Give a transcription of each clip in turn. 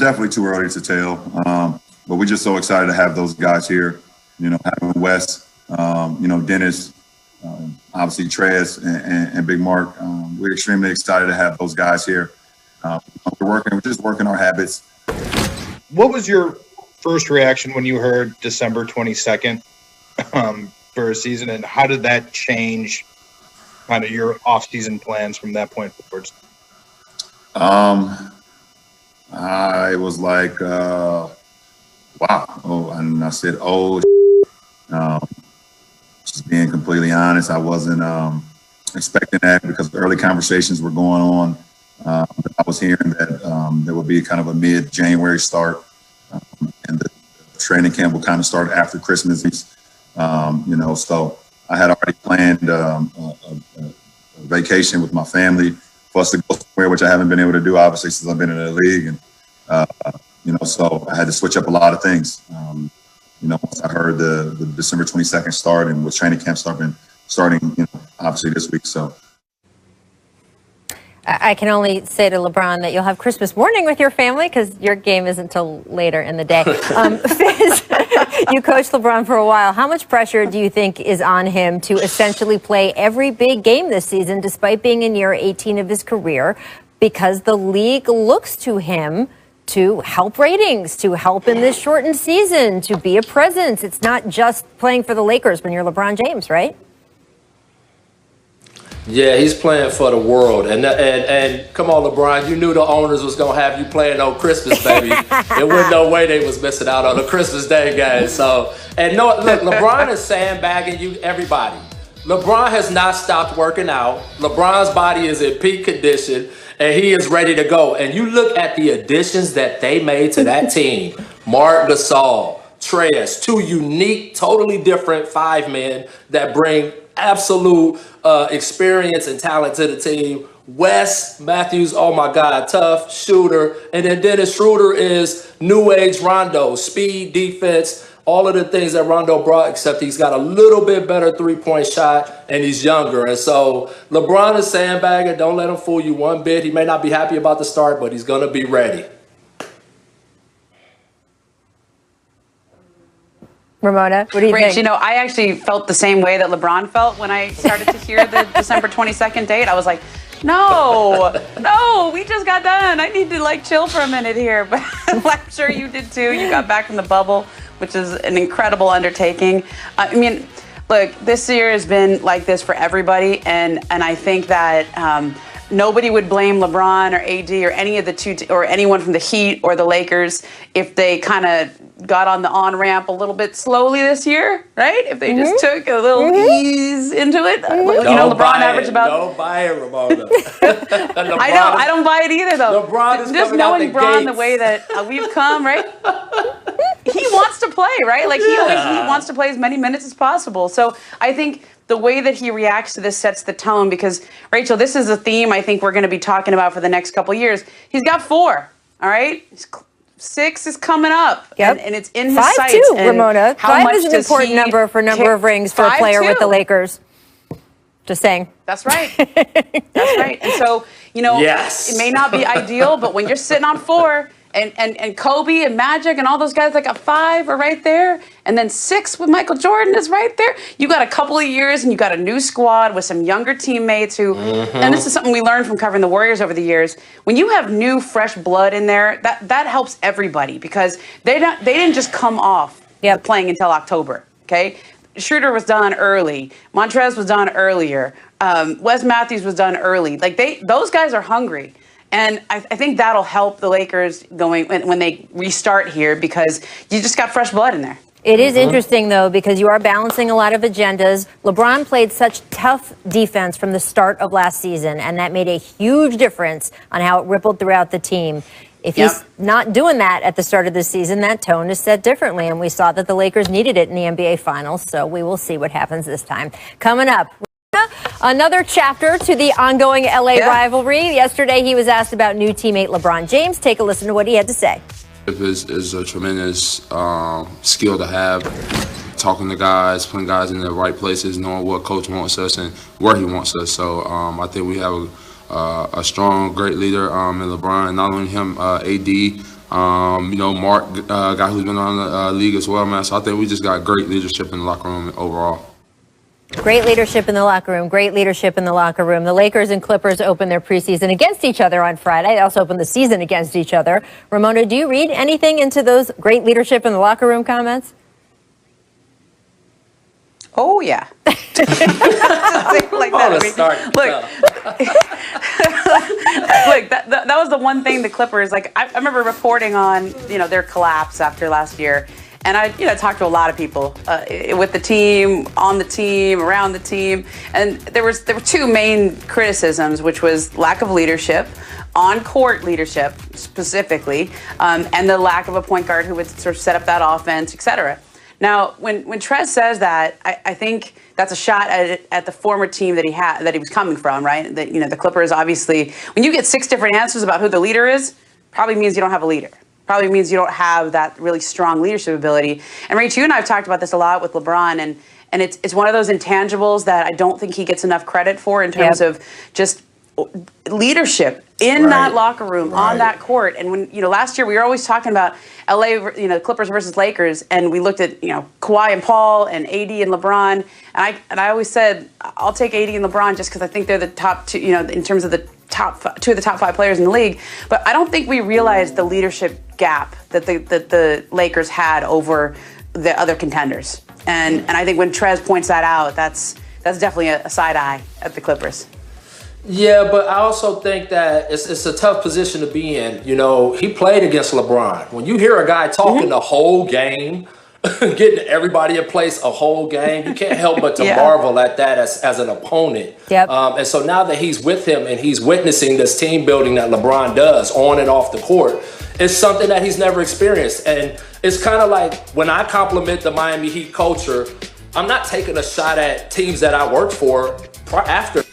definitely too early to tell. But we're just so excited to have those guys here. You know, having Wes, you know, Dennis, obviously Trez and Big Mark. We're extremely excited to have those guys here. We're just working our habits. What was your first reaction when you heard December 22nd for a season, and how did that change kind of your off-season plans from that point forward? I was like, wow. Oh, and I said, oh, just being completely honest, I wasn't expecting that because the early conversations were going on. I was hearing that there would be kind of a mid-January start, and the training camp will kind of start after Christmas. You know, so I had already planned a vacation with my family for us to go somewhere, which I haven't been able to do, obviously, since I've been in the league. And, you know, so I had to switch up a lot of things. You know, once I heard the December 22nd start and with training camp starting, you know, obviously this week. So I can only say to LeBron that you'll have Christmas morning with your family because your game isn't until later in the day. Fizz, you coached LeBron for a while. How much pressure do you think is on him to essentially play every big game this season, despite being in year 18 of his career, because the league looks to him to help ratings, to help in this shortened season, to be a presence? It's not just playing for the Lakers when you're LeBron James, right? Yeah, he's playing for the world, and come on, LeBron, you knew the owners was gonna have you playing on Christmas, baby. There wasn't no way they was missing out on the Christmas Day game. So, and no, look, LeBron is sandbagging you, everybody. LeBron has not stopped working out. LeBron's body is in peak condition, and he is ready to go. And you look at the additions that they made to that team: Mark Gasol, Trez, two unique, totally different five men that bring absolute experience and talent to the team. Wes Matthews, oh my God, tough shooter. And then Dennis Schroeder is new age Rondo, speed, defense, all of the things that Rondo brought, except he's got a little bit better three-point shot and he's younger. And so LeBron is sandbagging. Don't let him fool you one bit. He may not be happy about the start, but he's going to be ready. Ramona, what do you think? You know, I actually felt the same way that LeBron felt when I started to hear the December 22nd date. I was like, no, we just got done. I need to like chill for a minute here. But I'm sure you did too. You got back from the bubble, which is an incredible undertaking. I mean, look, this year has been like this for everybody. And I think that nobody would blame LeBron or AD or any of the two or anyone from the Heat or the Lakers if they kind of got on the on-ramp a little bit slowly this year, right? If they just took a little ease into it. You know, LeBron averaged about... Don't buy it, Ramona. I don't buy it either, though. LeBron is just coming out knowing the LeBron gates. the way that we've come, right? He wants to play, right? Like, he wants to play as many minutes as possible. So I think the way that he reacts to this sets the tone because, Rachel, this is a theme I think we're going to be talking about for the next couple of years. He's got 4, all right? 6 is coming up, and it's in his 5 sights. too, And Ramona. how 5 much is an does important he number for number of rings for a 5 player with too. the Lakers. Just saying. That's right. That's right. And so, you know, it may not be ideal, but when you're sitting on 4, and Kobe and Magic and all those guys that got 5 are right there, and then 6 with Michael Jordan is right there. You got a couple of years, and you got a new squad with some younger teammates who, and this is something we learned from covering the Warriors over the years. When you have new, fresh blood in there, that helps everybody because they didn't just come off playing until October. Okay, Schroeder was done early. Montrez was done earlier. Wes Matthews was done early. Like those guys are hungry. And I think that'll help the Lakers going when they restart here because you just got fresh blood in there. It is interesting, though, because you are balancing a lot of agendas. LeBron played such tough defense from the start of last season, and that made a huge difference on how it rippled throughout the team. If he's not doing that at the start of the season, that tone is set differently, and we saw that the Lakers needed it in the NBA Finals, so we will see what happens this time. Coming up, another chapter to the ongoing LA rivalry. Yesterday, he was asked about new teammate LeBron James. Take a listen to what he had to say. Is a tremendous skill to have. Talking to guys, putting guys in the right places, knowing what coach wants us and where he wants us. So I think we have a strong, great leader in LeBron. Not only him, AD, Mark, guy who's been on the league as well, man. So I think we just got great leadership in the locker room overall. Great leadership in the locker room. Great leadership in the locker room. The Lakers and Clippers open their preseason against each other on Friday. They also open the season against each other. Ramona, do you read anything into those great leadership in the locker room comments? Oh, yeah. Like look, that was the one thing the Clippers, like, I remember reporting on, their collapse after last year. And I, talked to a lot of people with the team, on the team, around the team. And there were two main criticisms, which was lack of leadership, on-court leadership specifically, and the lack of a point guard who would sort of set up that offense, et cetera. Now, when Trez says that, I think that's a shot at the former team that he was coming from, right? That, the Clippers, obviously, when you get 6 different answers about who the leader is, probably means you don't have a leader. Probably means you don't have that really strong leadership ability. And Rach, you and I have talked about this a lot with LeBron, and it's one of those intangibles that I don't think he gets enough credit for in terms of just leadership in that locker room, on that court. And when, last year we were always talking about LA, Clippers versus Lakers, and we looked at, Kawhi and Paul and AD and LeBron. And I always said, I'll take AD and LeBron just because I think they're the top two, in terms of the two of the top 5 players in the league. But I don't think we realized the leadership gap that the Lakers had over the other contenders. And I think when Trez points that out, that's definitely a side eye at the Clippers. Yeah, but I also think that it's a tough position to be in. He played against LeBron. When you hear a guy talking the whole game, getting everybody in place a whole game, you can't help but to marvel at that as an opponent. Yep. And so now that he's with him and he's witnessing this team building that LeBron does on and off the court, it's something that he's never experienced. And it's kind of like when I compliment the Miami Heat culture, I'm not taking a shot at teams that I worked for after.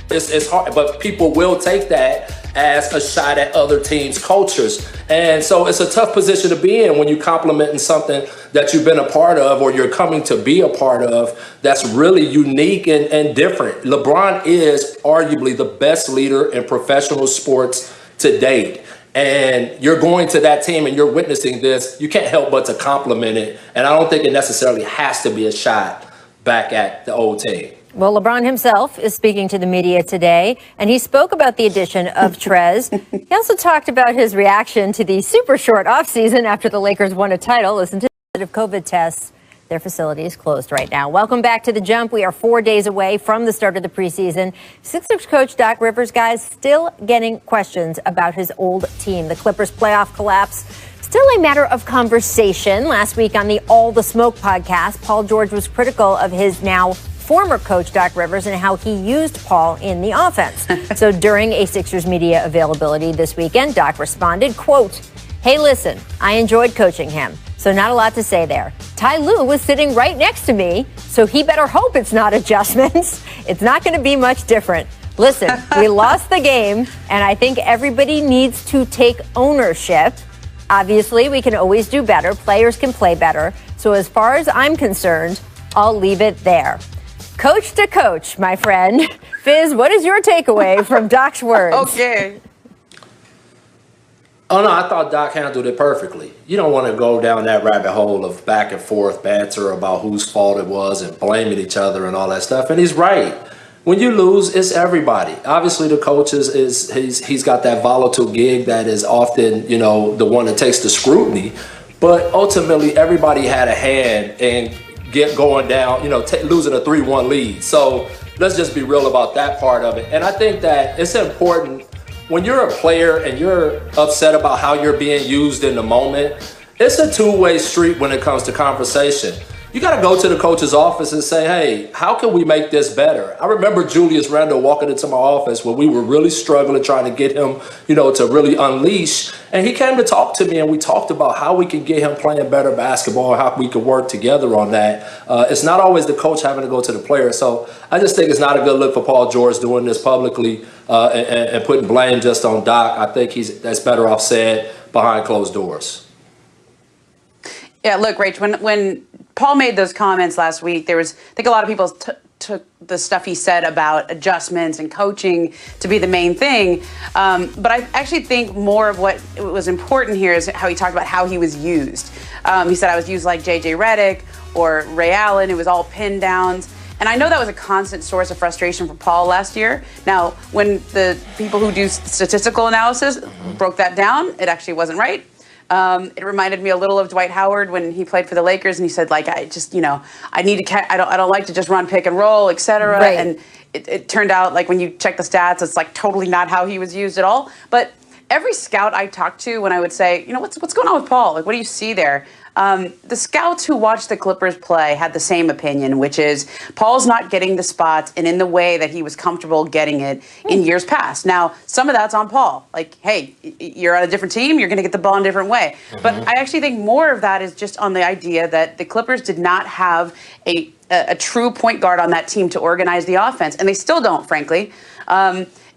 It's hard, but people will take that as a shot at other teams' cultures. And so it's a tough position to be in when you're complimenting something that you've been a part of or you're coming to be a part of that's really unique and different. LeBron is arguably the best leader in professional sports to date. And you're going to that team and you're witnessing this, you can't help but to compliment it. And I don't think it necessarily has to be a shot back at the old team. Well, LeBron himself is speaking to the media today, and he spoke about the addition of Trez. He also talked about his reaction to the super short offseason after the Lakers won a title. Listen to the COVID tests. Their facility is closed right now. Welcome back to The Jump. We are 4 days away from the start of the preseason. Sixers coach Doc Rivers, guys, still getting questions about his old team. The Clippers' playoff collapse, still a matter of conversation. Last week on the All the Smoke podcast, Paul George was critical of his now former coach Doc Rivers and how he used Paul in the offense. So during a Sixers media availability this weekend, Doc responded, quote, "Hey, listen, I enjoyed coaching him, so not a lot to say there. Ty Lue was sitting right next to me, so he better hope it's not adjustments. It's not going to be much different. Listen, we lost the game, and I think everybody needs to take ownership. Obviously, we can always do better. Players can play better. So as far as I'm concerned, I'll leave it there." Coach to coach, my friend. Fizz, what is your takeaway from Doc's words? Okay. Oh, no, I thought Doc handled it perfectly. You don't want to go down that rabbit hole of back and forth banter about whose fault it was and blaming each other and all that stuff. And he's right. When you lose, it's everybody. Obviously, the coach he's got that volatile gig that is often, the one that takes the scrutiny. But ultimately, everybody had a hand in going down, losing a 3-1 lead. So let's just be real about that part of it. And I think that it's important when you're a player and you're upset about how you're being used in the moment, it's a two-way street when it comes to conversation. You got to go to the coach's office and say, hey, how can we make this better? I remember Julius Randle walking into my office when we were really struggling, trying to get him, to really unleash. And he came to talk to me and we talked about how we can get him playing better basketball, how we could work together on that. It's not always the coach having to go to the player. So I just think it's not a good look for Paul George doing this publicly and putting blame just on Doc. I think that's better off said behind closed doors. Yeah, look, Rach, when Paul made those comments last week, there was, I think a lot of people took the stuff he said about adjustments and coaching to be the main thing. But I actually think more of what was important here is how he talked about how he was used. He said, I was used like J.J. Redick or Ray Allen. It was all pin downs. And I know that was a constant source of frustration for Paul last year. Now, when the people who do statistical analysis broke that down, it actually wasn't right. It reminded me a little of Dwight Howard when he played for the Lakers, and he said, like, I just, I need to, I don't like to just run pick and roll, et cetera. Right. And it turned out, like, when you check the stats, it's like totally not how he was used at all. But every scout I talked to, when I would say, what's going on with Paul? Like, what do you see there? The scouts who watched the Clippers play had the same opinion, which is Paul's not getting the spots and in the way that he was comfortable getting it in years past. Now, some of that's on Paul. Like, hey, you're on a different team, you're going to get the ball in a different way. But I actually think more of that is just on the idea that the Clippers did not have a true point guard on that team to organize the offense, and they still don't, frankly.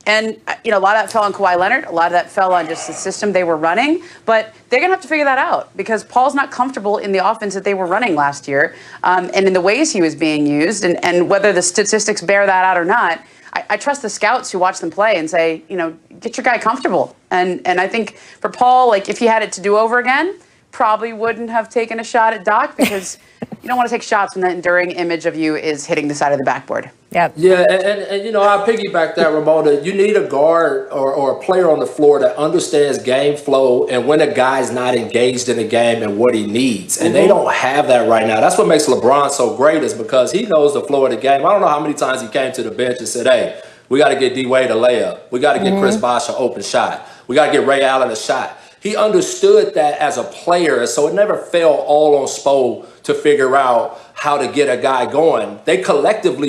And, a lot of that fell on Kawhi Leonard. A lot of that fell on just the system they were running. But they're going to have to figure that out because Paul's not comfortable in the offense that they were running last year and in the ways he was being used. And whether the statistics bear that out or not, I trust the scouts who watch them play and say, get your guy comfortable. And I think for Paul, like, if he had it to do over again, probably wouldn't have taken a shot at Doc because you don't want to take shots when the enduring image of you is hitting the side of the backboard. Yep. Yeah, and I piggyback that, Ramona. You need a guard or a player on the floor that understands game flow and when a guy's not engaged in the game and what he needs. And they don't have that right now. That's what makes LeBron so great is because he knows the flow of the game. I don't know how many times he came to the bench and said, hey, we got to get D-Wade a layup. We got to get Chris Bosh an open shot. We got to get Ray Allen a shot. He understood that as a player, so it never fell all on Spo to figure out how to get a guy going. They collectively